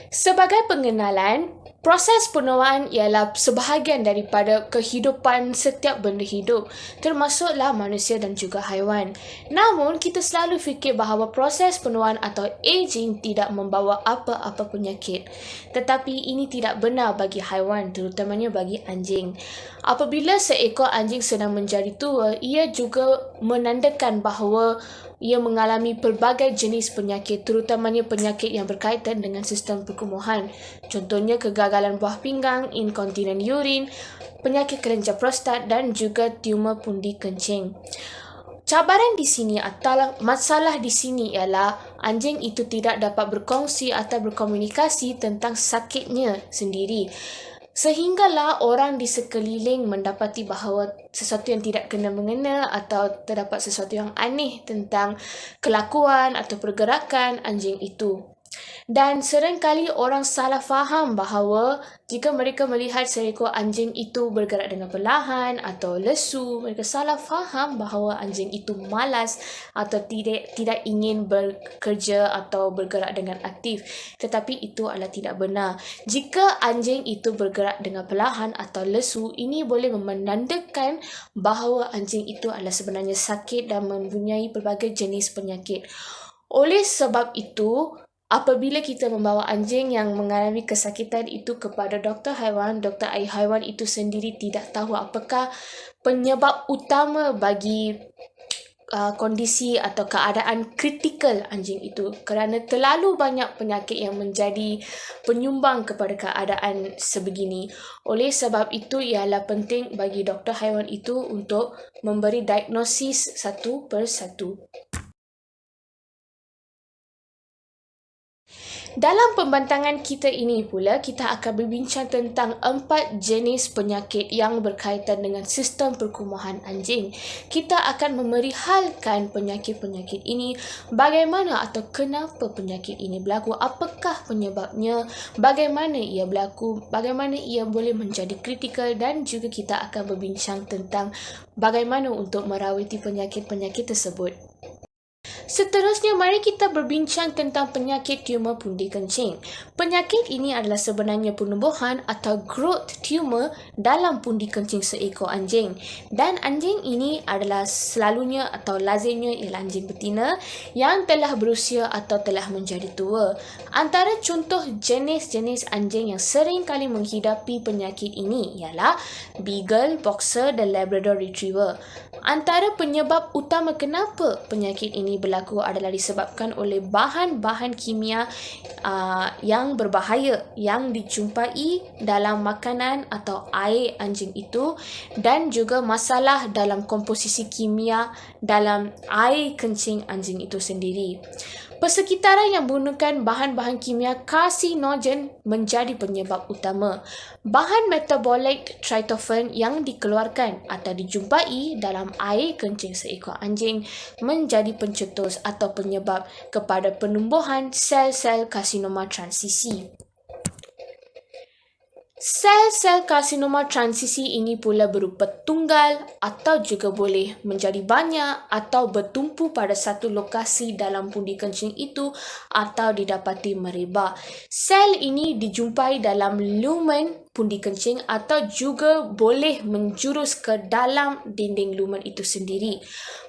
Sebagai pengenalan, proses penuaan ialah sebahagian daripada kehidupan setiap benda hidup, termasuklah manusia dan juga haiwan. Namun, kita selalu fikir bahawa proses penuaan atau aging tidak membawa apa-apa penyakit. Tetapi ini tidak benar bagi haiwan, terutamanya bagi anjing. Apabila seekor anjing sedang menjadi tua, ia juga menandakan bahawa ia mengalami pelbagai jenis penyakit, terutamanya penyakit yang berkaitan dengan sistem perkumuhan. Contohnya kegagalan buah pinggang, inkontinen urin, penyakit kelenjar prostat dan juga tumor pundi kencing. Cabaran di sini atau masalah di sini ialah anjing itu tidak dapat berkongsi atau berkomunikasi tentang sakitnya sendiri. Sehinggalah orang di sekeliling mendapati bahawa sesuatu yang tidak kena-mengena atau terdapat sesuatu yang aneh tentang kelakuan atau pergerakan anjing itu. Dan seringkali orang salah faham bahawa jika mereka melihat seekor anjing itu bergerak dengan perlahan atau lesu, mereka salah faham bahawa anjing itu malas atau tidak ingin bekerja atau bergerak dengan aktif. Tetapi itu adalah tidak benar. Jika anjing itu bergerak dengan perlahan atau lesu, ini boleh menandakan bahawa anjing itu adalah sebenarnya sakit dan mempunyai pelbagai jenis penyakit. Oleh sebab itu, apabila kita membawa anjing yang mengalami kesakitan itu kepada doktor haiwan haiwan itu sendiri tidak tahu apakah penyebab utama bagi kondisi atau keadaan kritikal anjing itu, kerana terlalu banyak penyakit yang menjadi penyumbang kepada keadaan sebegini. Oleh sebab itu ialah penting bagi doktor haiwan itu untuk memberi diagnosis satu persatu. Dalam pembantangan kita ini pula, kita akan berbincang tentang 4 jenis penyakit yang berkaitan dengan sistem perkumuhan anjing. Kita akan memerihalkan penyakit-penyakit ini, bagaimana atau kenapa penyakit ini berlaku, apakah penyebabnya, bagaimana ia berlaku, bagaimana ia boleh menjadi kritikal dan juga kita akan berbincang tentang bagaimana untuk merawati penyakit-penyakit tersebut. Seterusnya, mari kita berbincang tentang penyakit tumor pundi kencing. Penyakit ini adalah sebenarnya penumbuhan atau growth tumor dalam pundi kencing seekor anjing. Dan anjing ini adalah selalunya atau lazimnya ialah anjing betina yang telah berusia atau telah menjadi tua. Antara contoh jenis-jenis anjing yang sering kali menghidapi penyakit ini ialah Beagle, Boxer dan Labrador Retriever. Antara penyebab utama kenapa penyakit ini berlaku adalah disebabkan oleh bahan-bahan kimia yang berbahaya yang dijumpai dalam makanan atau air anjing itu dan juga masalah dalam komposisi kimia dalam air kencing anjing itu sendiri. Persekitaran yang menggunakan bahan-bahan kimia karsinogen menjadi penyebab utama. Bahan metabolit tryptophan yang dikeluarkan atau dijumpai dalam air kencing seekor anjing menjadi pencetus atau penyebab kepada penumbuhan sel-sel karsinoma transisi. Sel-sel karsinoma transisi ini pula berupa tunggal atau juga boleh menjadi banyak atau bertumpu pada satu lokasi dalam pundi kencing itu atau didapati merebak. Sel ini dijumpai dalam lumen pundi kencing atau juga boleh menjurus ke dalam dinding lumen itu sendiri.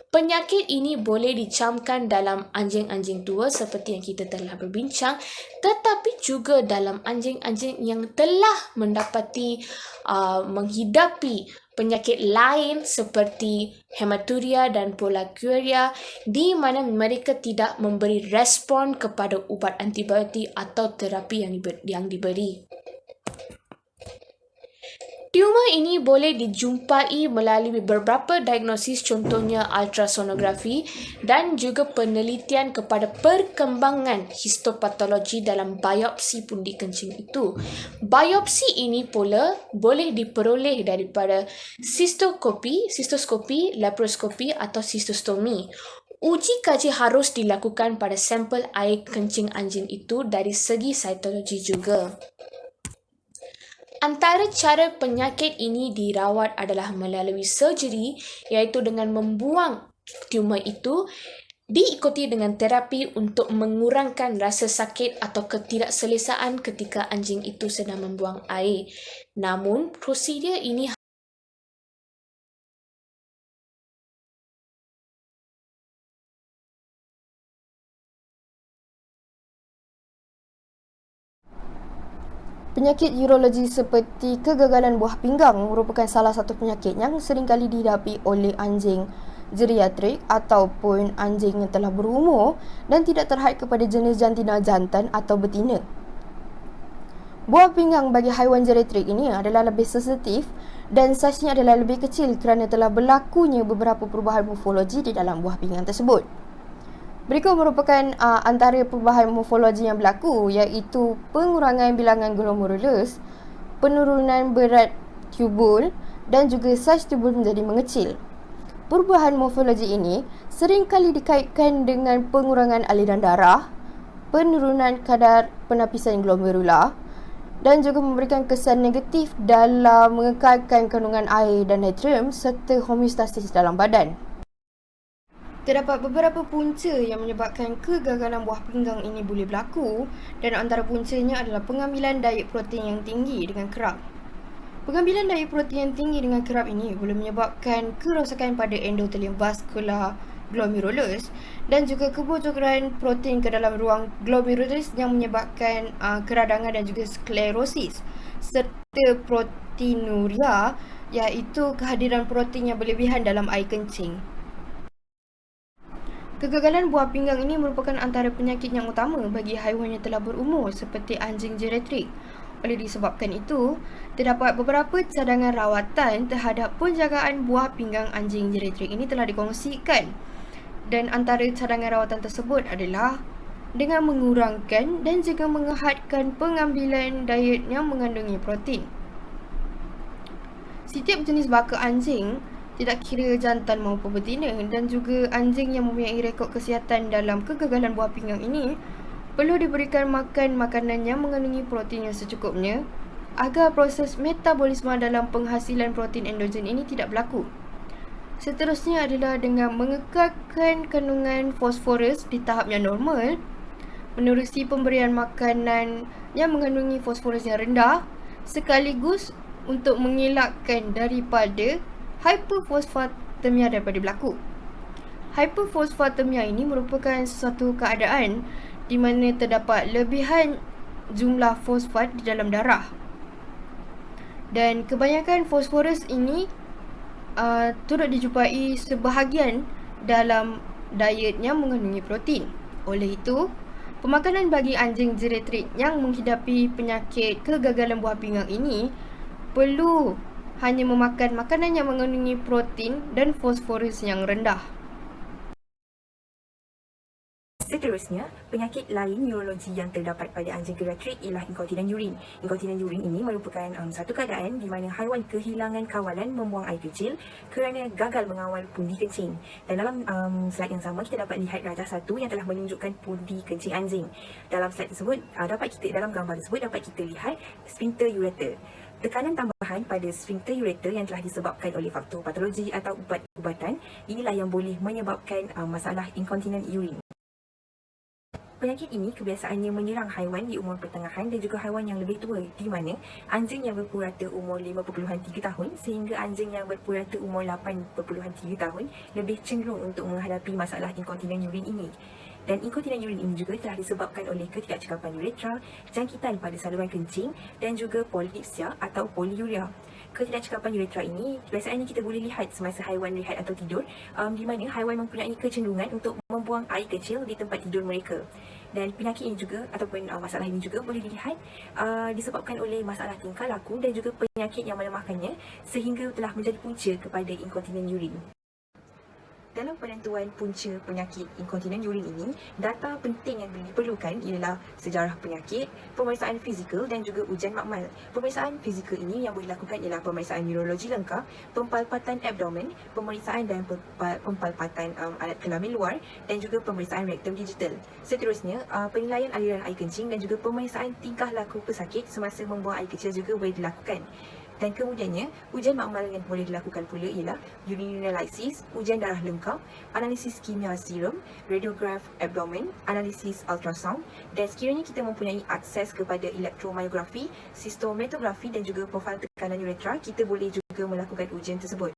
Penyakit ini boleh dicamkan dalam anjing-anjing tua seperti yang kita telah berbincang, tetapi juga dalam anjing-anjing yang telah mendapati menghidapi penyakit lain seperti hematuria dan polaryuria di mana mereka tidak memberi respon kepada ubat antibiotik atau terapi yang diberi. Tumor ini boleh dijumpai melalui beberapa diagnosis, contohnya ultrasonografi dan juga penelitian kepada perkembangan histopatologi dalam biopsi pundi kencing itu. Biopsi ini pula boleh diperoleh daripada sistoskopi, laparoskopi atau sistostomi. Uji kaji harus dilakukan pada sampel air kencing anjing itu dari segi cytologi juga. Antara cara penyakit ini dirawat adalah melalui surgery, iaitu dengan membuang tumor itu Diikuti dengan terapi untuk mengurangkan rasa sakit atau ketidakselesaan ketika anjing itu sedang membuang air. Namun, prosedur ini Penyakit urologi seperti kegagalan buah pinggang merupakan salah satu penyakit yang sering kali dihadapi oleh anjing geriatrik ataupun anjing yang telah berumur dan tidak terhad kepada jenis jantina jantan atau betina. Buah pinggang bagi haiwan geriatrik ini adalah lebih sensitif dan saiznya adalah lebih kecil kerana telah berlakunya beberapa perubahan morfologi di dalam buah pinggang tersebut. Berikut merupakan antara perubahan morfologi yang berlaku, iaitu pengurangan bilangan glomerulus, penurunan berat tubul dan juga saiz tubul menjadi mengecil. Perubahan morfologi ini sering kali dikaitkan dengan pengurangan aliran darah, penurunan kadar penapisan glomerular dan juga memberikan kesan negatif dalam mengekalkan kandungan air dan natrium serta homeostasis dalam badan. Terdapat beberapa punca yang menyebabkan kegagalan buah pinggang ini boleh berlaku dan antara puncanya adalah pengambilan diet protein yang tinggi dengan kerap. Pengambilan diet protein yang tinggi dengan kerap ini boleh menyebabkan kerosakan pada endothelium vascular glomerulus dan juga kebocoran protein ke dalam ruang glomerulus yang menyebabkan keradangan dan juga sklerosis serta proteinuria, iaitu kehadiran protein yang berlebihan dalam air kencing. Kegagalan buah pinggang ini merupakan antara penyakit yang utama bagi haiwan yang telah berumur seperti anjing geriatrik. Oleh disebabkan itu, terdapat beberapa cadangan rawatan terhadap penjagaan buah pinggang anjing geriatrik ini telah dikongsikan. Dan antara cadangan rawatan tersebut adalah dengan mengurangkan dan juga menghadkan pengambilan diet yang mengandungi protein. Setiap jenis baka anjing, tidak kira jantan maupun betina, dan juga anjing yang mempunyai rekod kesihatan dalam kegagalan buah pinggang ini perlu diberikan makan makanan yang mengandungi protein yang secukupnya agar proses metabolisme dalam penghasilan protein endogen ini tidak berlaku. Seterusnya adalah dengan mengekalkan kandungan fosforus di tahap yang normal, menerusi pemberian makanan yang mengandungi fosforus yang rendah, sekaligus untuk mengelakkan daripada hyperfosfatemia daripada berlaku. Hyperfosfatemia ini merupakan sesuatu keadaan di mana terdapat lebihan jumlah fosfat di dalam darah. Dan kebanyakan fosforus ini turut dijumpai sebahagian dalam diet yang mengandungi protein. Oleh itu, pemakanan bagi anjing geriatrik yang menghidapi penyakit kegagalan buah pinggang ini perlu hanya memakan makanan yang mengandungi protein dan fosforus yang rendah. Seterusnya, penyakit lain neurologi yang terdapat pada anjing geriatrik ialah incontinent urine. Incontinent urine ini merupakan satu keadaan di mana haiwan kehilangan kawalan membuang air kecil kerana gagal mengawal pundi kencing. Dan dalam slide yang sama, kita dapat lihat rajah satu yang telah menunjukkan pundi kencing anjing. Dalam slide tersebut, dalam gambar tersebut dapat kita lihat sphincter ureter. Tekanan tambahan pada sphincter ureter yang telah disebabkan oleh faktor patologi atau ubat-ubatan, inilah yang boleh menyebabkan masalah incontinent urine. Penyakit ini kebiasaannya menyerang haiwan di umur pertengahan dan juga haiwan yang lebih tua, di mana anjing yang berpurata umur 5.3 tahun sehingga anjing yang berpurata umur 8.3 tahun lebih cenderung untuk menghadapi masalah incontinent urine ini. Dan incontinent urine ini juga telah disebabkan oleh ketidakcekapan uretra, jangkitan pada saluran kencing dan juga polydipsia atau polyuria. Ketidakcekapan uretra ini biasanya kita boleh lihat semasa haiwan rehat atau tidur, di mana haiwan mempunyai kecenderungan untuk membuang air kecil di tempat tidur mereka. Dan penyakit ini juga ataupun masalah ini juga boleh dilihat disebabkan oleh masalah tingkah laku dan juga penyakit yang melemahkannya sehingga telah menjadi punca kepada incontinent urine. Dalam penentuan punca penyakit incontinent urine ini, data penting yang diperlukan ialah sejarah penyakit, pemeriksaan fizikal dan juga ujian makmal. Pemeriksaan fizikal ini yang boleh dilakukan ialah pemeriksaan neurologi lengkap, pempalpatan abdomen, pemeriksaan dan pempalpatan alat kelamin luar dan juga pemeriksaan rektum digital. Seterusnya, penilaian aliran air kencing dan juga pemeriksaan tingkah laku pesakit semasa membuang air kecil juga boleh dilakukan. Dan kemudiannya, ujian makmal yang boleh dilakukan pula ialah urinalysis, ujian darah lengkap, analisis kimia serum, radiograf abdomen, analisis ultrasound, dan sekiranya kita mempunyai akses kepada elektromyografi, sistomatografi dan juga profil tekanan uretra, kita boleh juga melakukan ujian tersebut.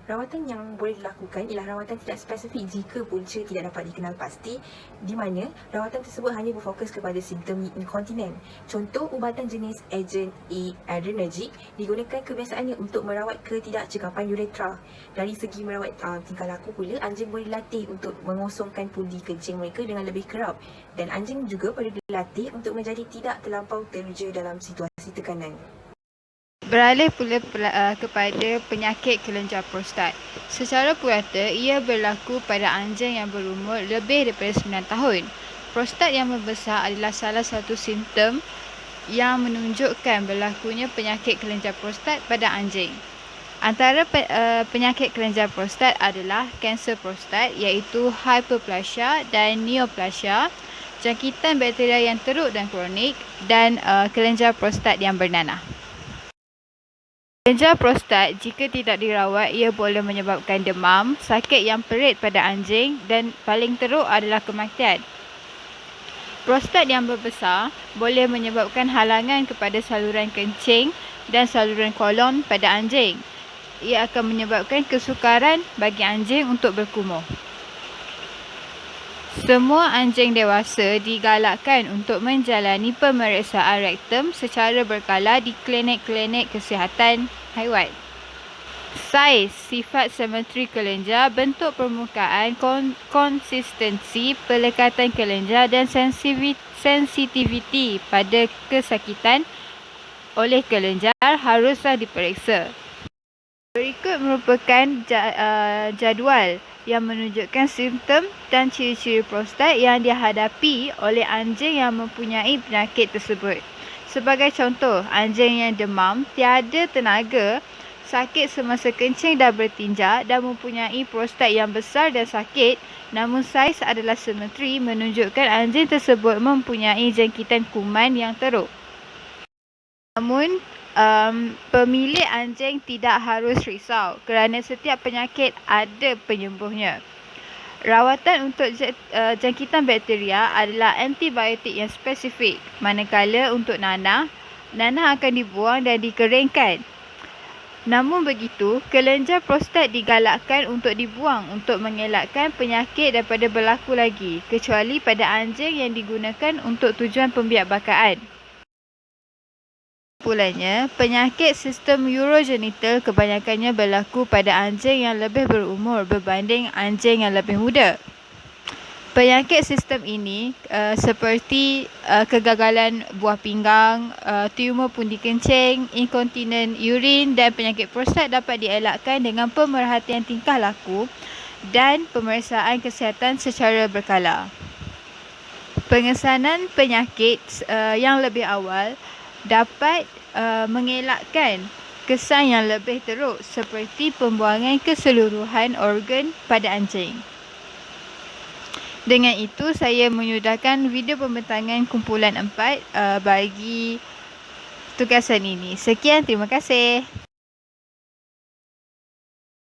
Rawatan yang boleh dilakukan ialah rawatan tidak spesifik jika punca tidak dapat dikenal pasti, di mana rawatan tersebut hanya berfokus kepada simptom inkontinen. Contoh, ubatan jenis agen adrenergic digunakan kebiasaannya untuk merawat ketidakcekapan uretra. Dari segi merawat tingkah laku pula, anjing boleh dilatih untuk mengosongkan pundi kencing mereka dengan lebih kerap, dan anjing juga perlu dilatih untuk menjadi tidak terlampau terja dalam situasi tekanan. Beralih pula kepada penyakit kelenjar prostat. Secara purata, ia berlaku pada anjing yang berumur lebih daripada 9 tahun. Prostat yang membesar adalah salah satu simptom yang menunjukkan berlakunya penyakit kelenjar prostat pada anjing. Antara penyakit kelenjar prostat adalah kanser prostat iaitu hyperplasia dan neoplasia, jangkitan bakteria yang teruk dan kronik, dan kelenjar prostat yang bernanah. Kelenjar prostat jika tidak dirawat ia boleh menyebabkan demam, sakit yang perit pada anjing dan paling teruk adalah kematian. Prostat yang berbesar boleh menyebabkan halangan kepada saluran kencing dan saluran kolon pada anjing. Ia akan menyebabkan kesukaran bagi anjing untuk berkumur. Semua anjing dewasa digalakkan untuk menjalani pemeriksaan rektum secara berkala di klinik-klinik kesihatan haiwan. Saiz, sifat simetri kelenjar, bentuk permukaan, konsistensi, pelekatan kelenjar dan sensitiviti pada kesakitan oleh kelenjar haruslah diperiksa. Berikut merupakan jadual yang menunjukkan simptom dan ciri-ciri prostat yang dihadapi oleh anjing yang mempunyai penyakit tersebut. Sebagai contoh, anjing yang demam, tiada tenaga, sakit semasa kencing dan bertinja dan mempunyai prostat yang besar dan sakit, namun saiz adalah simetri menunjukkan anjing tersebut mempunyai jangkitan kuman yang teruk. Namun, pemilik anjing tidak harus risau kerana setiap penyakit ada penyembuhnya. Rawatan untuk jangkitan bakteria adalah antibiotik yang spesifik, manakala untuk nanah akan dibuang dan dikeringkan. Namun begitu, kelenjar prostat digalakkan untuk dibuang untuk mengelakkan penyakit daripada berlaku lagi, kecuali pada anjing yang digunakan untuk tujuan pembiakbakaan. Kesimpulannya, penyakit sistem urogenital kebanyakannya berlaku pada anjing yang lebih berumur berbanding anjing yang lebih muda. Penyakit sistem ini seperti kegagalan buah pinggang, tumor pundi kencing, inkontinen urin dan penyakit prostat dapat dielakkan dengan pemerhatian tingkah laku dan pemeriksaan kesihatan secara berkala. Pengesanan penyakit yang lebih awal dapat mengelakkan kesan yang lebih teruk seperti pembuangan keseluruhan organ pada anjing. Dengan itu, saya menyudahkan video pembentangan kumpulan 4 bagi tugasan ini. Sekian, terima kasih.